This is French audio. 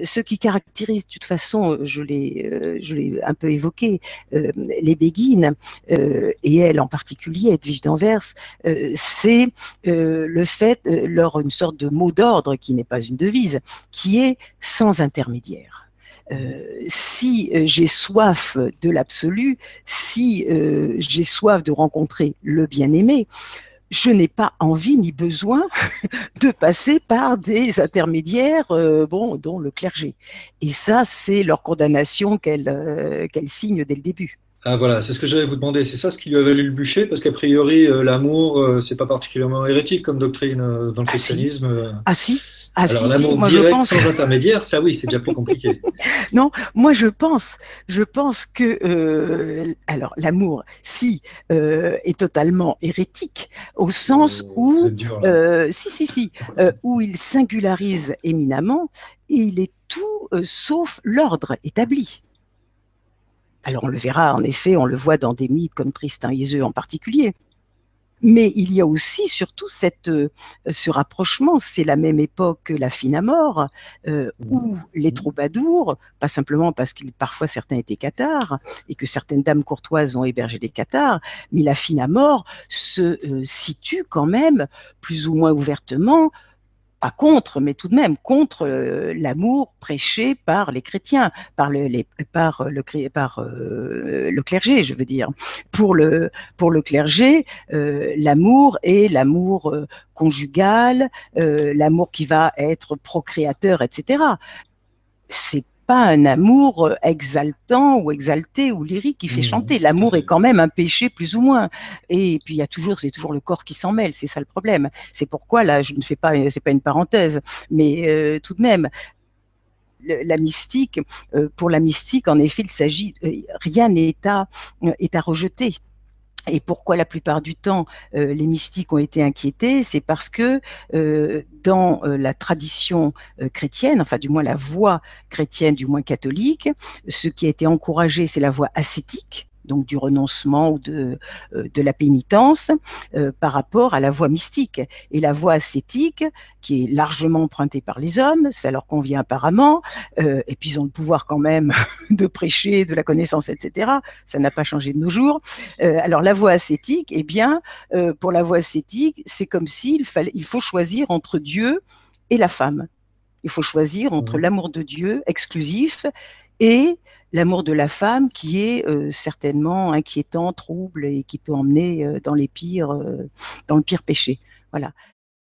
Ce qui caractérise, de toute façon, je l'ai un peu évoqué, les béguines, et elle en particulier, Edwige d'Anvers, c'est le fait, leur une sorte de mot d'ordre qui n'est pas une devise, qui est sans intermédiaire. Si j'ai soif de l'absolu, si j'ai soif de rencontrer le bien-aimé, je n'ai pas envie ni besoin de passer par des intermédiaires, dont le clergé. Et ça, c'est leur condamnation qu'elle signe dès le début. Ah voilà, c'est ce que j'allais vous demander. C'est ça ce qui lui a valu le bûcher, parce qu'a priori, l'amour, c'est pas particulièrement hérétique comme doctrine dans le Ah si, christianisme. ah si, ah Alors si, si, l'amour moi je direct, pense. sans intermédiaire, ça oui, c'est déjà plus compliqué. Non, moi je pense que alors l'amour, si est totalement hérétique au sens Oh, vous où êtes dur là. si où il singularise éminemment et il est tout sauf l'ordre établi. Alors on le verra en effet, on le voit dans des mythes comme Tristan et Iseult en particulier. Mais il y a aussi surtout ce rapprochement, c'est la même époque que la fine à mort, où les troubadours, pas simplement parce que parfois certains étaient cathares et que certaines dames courtoises ont hébergé des cathares, mais la fine à mort se situe quand même plus ou moins ouvertement, pas contre, mais tout de même contre l'amour prêché par les chrétiens, par le clergé, je veux dire. Pour le clergé, l'amour est l'amour conjugal, l'amour qui va être procréateur, etc. C'est pas un amour exaltant ou exalté ou lyrique qui fait chanter. Tout à L'amour est fait. quand même un péché plus ou moins. Et puis il y a toujours, c'est toujours le corps qui s'en mêle. C'est ça le problème. C'est pourquoi là, je ne fais pas, c'est pas une parenthèse, mais tout de même, la mystique, pour la mystique, en effet, il s'agit, rien est à rejeter. Et pourquoi la plupart du temps les mystiques ont été inquiétés, c'est parce que dans la tradition chrétienne, enfin du moins la voie chrétienne, du moins catholique, ce qui a été encouragé, c'est la voie ascétique, donc du renoncement ou de la pénitence, par rapport à la voie mystique. Et la voie ascétique, qui est largement empruntée par les hommes, ça leur convient apparemment, et puis ils ont le pouvoir quand même de prêcher, de la connaissance, etc. Ça n'a pas changé de nos jours. Alors la voie ascétique, eh bien, pour la voie ascétique, c'est comme il faut choisir entre Dieu et la femme. Il faut choisir entre Ouais. l'amour de Dieu exclusif et l'amour de la femme qui est certainement inquiétant, trouble et qui peut emmener dans le pire péché. Voilà.